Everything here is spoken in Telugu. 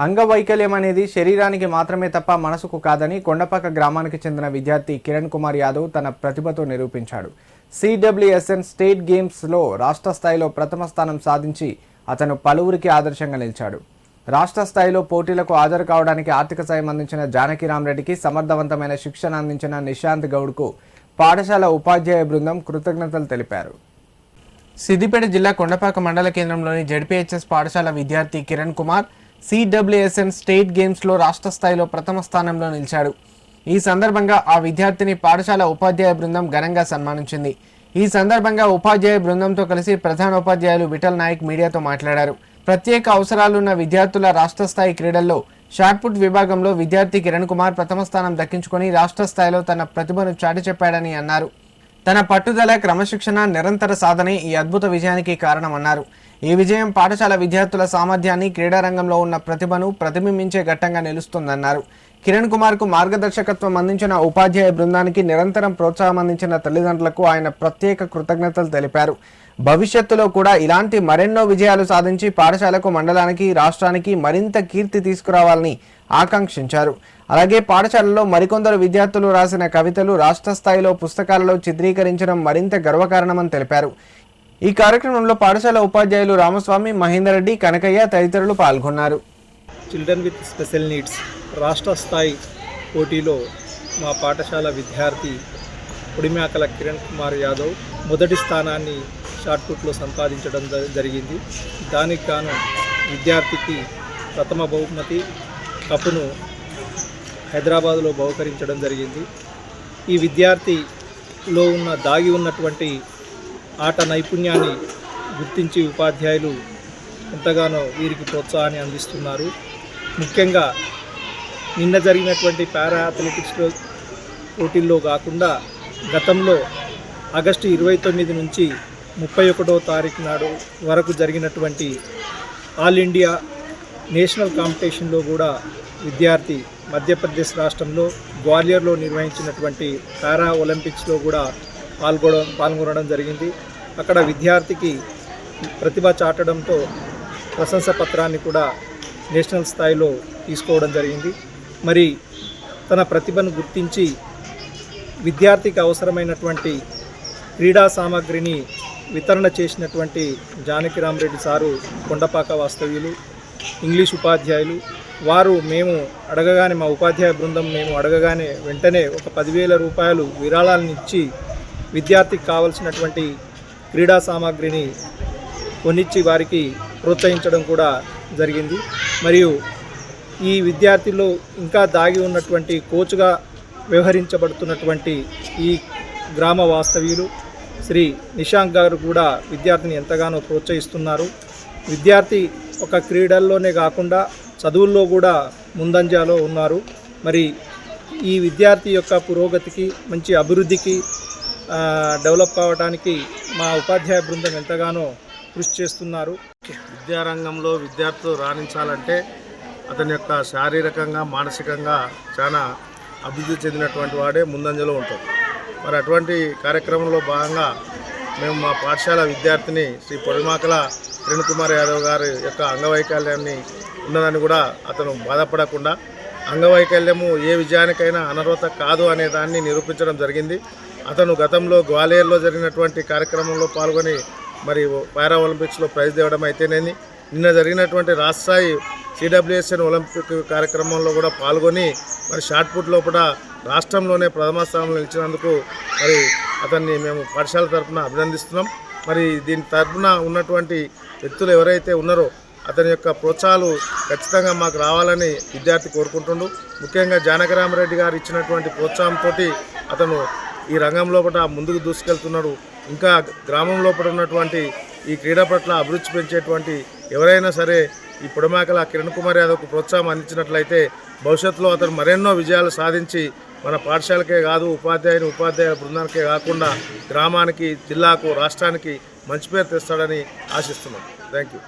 అంగవైకల్యం అనేది శరీరానికి మాత్రమే తప్ప మనసుకు కాదని కొండపాక గ్రామానికి చెందిన విద్యార్థి కిరణ్ కుమార్ యాదవ్ తన ప్రతిభతో నిరూపించాడు. సిడబ్ల్యూఎస్ఎన్ స్టేట్ గేమ్స్లో రాష్ట్ర స్థాయిలో ప్రథమ స్థానం సాధించి అతను పలువురికి ఆదర్శంగా నిలిచాడు. రాష్ట్ర స్థాయిలో పోటీలకు హాజరు కావడానికి ఆర్థిక సాయం అందించిన జానకిరామరెడ్డికి, సమర్థవంతమైన శిక్షణ అందించిన నిశాంత్ గౌడ్కు పాఠశాల ఉపాధ్యాయ బృందం కృతజ్ఞతలు తెలిపారు. సిద్దిపేట జిల్లా కొండపాక మండల కేంద్రంలోని జెడ్పీహెచ్ఎస్ పాఠశాల విద్యార్థి కిరణ్ కుమార్ సిడబ్ల్యూఎస్ఎన్ స్టేట్ గేమ్స్లో రాష్ట్ర స్థాయిలో ప్రథమ స్థానంలో నిలిచాడు. ఈ సందర్భంగా ఆ విద్యార్థిని పాఠశాల ఉపాధ్యాయ బృందం ఘనంగా సన్మానించింది. ఈ సందర్భంగా ఉపాధ్యాయ బృందంతో కలిసి ప్రధాన ఉపాధ్యాయులు విఠల్ నాయక్ మీడియాతో మాట్లాడారు. ప్రత్యేక అవసరాలున్న విద్యార్థుల రాష్ట్ర స్థాయి క్రీడల్లో షాట్పుట్ విభాగంలో విద్యార్థి కిరణ్ కుమార్ ప్రథమ స్థానం దక్కించుకొని రాష్ట్ర స్థాయిలో తన ప్రతిభను చాటి చెప్పాడని అన్నారు. తన పట్టుదల, క్రమశిక్షణ, నిరంతర సాధనే ఈ అద్భుత విజయానికి కారణమన్నారు. ఈ విజయం పాఠశాల విద్యార్థుల సామర్థ్యాన్ని, క్రీడారంగంలో ఉన్న ప్రతిభను ప్రతిబింబించే ఘట్టంగా నిలుస్తుందన్నారు. కిరణ్ కుమార్కు మార్గదర్శకత్వం అందించిన ఉపాధ్యాయ బృందానికి, నిరంతరం ప్రోత్సాహం అందించిన తల్లిదండ్రులకు ఆయన ప్రత్యేక కృతజ్ఞతలు తెలిపారు. భవిష్యత్తులో కూడా ఇలాంటి మరెన్నో విజయాలు సాధించి పాఠశాలకు, మండలానికి, రాష్ట్రానికి మరింత కీర్తి తీసుకురావాలని ఆకాంక్షించారు. అలాగే పాఠశాలలో మరికొందరు విద్యార్థులు రాసిన కవితలు రాష్ట్ర స్థాయిలో పుస్తకాలలో చిత్రీకరించడం మరింత గర్వకారణమని తెలిపారు. ఈ కార్యక్రమంలో పాఠశాల ఉపాధ్యాయులు రామస్వామి, మహేందర్ రెడ్డి, కనకయ్య తదితరులు పాల్గొన్నారు. చిల్డ్రన్ విత్ స్పెషల్ నీడ్స్ రాష్ట్ర స్థాయి పోటీలో మా పాఠశాల విద్యార్థి ఉడిమ్యాకల కిరణ్ కుమార్ యాదవ్ మొదటి స్థానాన్ని షాట్పుట్లో సంపాదించడం జరిగింది. దానికి గాను విద్యార్థికి ప్రథమ బహుమతి కప్పును హైదరాబాదులో బహుకరించడం జరిగింది. ఈ విద్యార్థిలో దాగి ఉన్నటువంటి ఆట నైపుణ్యాన్ని గుర్తించి ఉపాధ్యాయులు ఎంతగానో వీరికి ప్రోత్సాహాన్ని అందిస్తున్నారు. ముఖ్యంగా నిన్న జరిగినటువంటి పారా అథ్లెటిక్స్లో పోటీల్లో కాకుండా గతంలో ఆగస్టు 29 నుంచి 31వ తారీఖు నాడు వరకు జరిగినటువంటి ఆల్ ఇండియా నేషనల్ కాంపిటీషన్లో కూడా విద్యార్థి మధ్యప్రదేశ్ రాష్ట్రంలో గ్వాలియర్లో నిర్వహించినటువంటి పారా ఒలింపిక్స్లో కూడా పాల్గొనడం జరిగింది. అక్కడ విద్యార్థికి ప్రతిభ చాటడంతో ప్రశంసా పత్రాన్ని కూడా నేషనల్ స్థాయిలో తీసుకోవడం జరిగింది. మరి తన ప్రతిభను గుర్తించి విద్యార్థికి అవసరమైనటువంటి క్రీడా సామాగ్రిని వితరణ చేసినటువంటి జానకిరామరెడ్డి సారు కొండపాక వాస్తవ్యులు, ఇంగ్లీష్ ఉపాధ్యాయులు వారు మేము అడగగానే, మా ఉపాధ్యాయ బృందం మేము అడగగానే వెంటనే ఒక 10,000 రూపాయలు విరాళాలను ఇచ్చి విద్యార్థికి కావలసినటువంటి క్రీడా సామాగ్రిని కొనిచ్చి వారికి ప్రోత్సహించడం కూడా జరిగింది. మరియు ఈ విద్యార్థిలో ఇంకా దాగి ఉన్నటువంటి కోచ్గా వ్యవహరించబడుతున్నటువంటి ఈ గ్రామ వాస్తవ్యులు శ్రీ నిశాంత్ గారు కూడా విద్యార్థిని ఎంతగానో ప్రోత్సహిస్తున్నారు. విద్యార్థి ఒక క్రీడల్లోనే కాకుండా చదువుల్లో కూడా ముందంజలో ఉన్నారు. మరి ఈ విద్యార్థి యొక్క పురోగతికి, మంచి అభివృద్ధికి, డెవలప్ కావడానికి మా ఉపాధ్యాయ బృందం ఎంతగానో కృషి చేస్తున్నారు. విద్యారంగంలో విద్యార్థులు రాణించాలంటే అతని యొక్క శారీరకంగా, మానసికంగా చాలా అభివృద్ధి చెందినటువంటి వాడే ముందంజలో ఉంటాడు. మరి అటువంటి కార్యక్రమంలో భాగంగా మేము మా పాఠశాల విద్యార్థిని శ్రీ పొడిమాకల కిరణ్ కుమార్ యాదవ్ గారి యొక్క అంగవైకల్యాన్ని ఉన్నదని కూడా అతను బాధపడకుండా, అంగవైకల్యము ఏ విజయానికైనా అనర్హత కాదు అనే దాన్ని నిరూపించడం జరిగింది. అతను గతంలో గ్వాలియర్లో జరిగినటువంటి కార్యక్రమంలో పాల్గొని మరి పారా ఒలింపిక్స్లో ప్రైజ్ తేవడం అయితేనేది, నిన్న జరిగినటువంటి రాష్ట్ర స్థాయి సిడబ్ల్యూఎస్ఎన్ ఒలింపిక్ కార్యక్రమంలో కూడా పాల్గొని మరి షాట్పుట్ లోపల రాష్ట్రంలోనే ప్రథమ స్థానంలో నిలిచినందుకు మరి అతన్ని మేము పాఠశాల తరఫున అభినందిస్తున్నాం. మరి దీని తరఫున ఉన్నటువంటి వ్యక్తులు ఎవరైతే ఉన్నారో అతని యొక్క ప్రోత్సాహాలు ఖచ్చితంగా మాకు రావాలని విద్యార్థి కోరుకుంటుండు. ముఖ్యంగా జానకిరామరెడ్డి గారు ఇచ్చినటువంటి ప్రోత్సాహంతో అతను ఈ రంగం లోపల ముందుకు దూసుకెళ్తున్నాడు. ఇంకా గ్రామం లోపల ఉన్నటువంటి ఈ క్రీడ పట్ల అభిరుచి పెంచేటువంటి ఎవరైనా సరే ఈ పొడిమాకల కిరణ్ కుమార్ యాదవ్కు ప్రోత్సాహం అందించినట్లయితే భవిష్యత్తులో అతను మరెన్నో విజయాలు సాధించి మన పాఠశాలకే కాదు, ఉపాధ్యాయ బృందానికే కాకుండా గ్రామానికి, జిల్లాకు, రాష్ట్రానికి మంచి పేరు తెస్తాడని ఆశిస్తున్నాం. Thank you.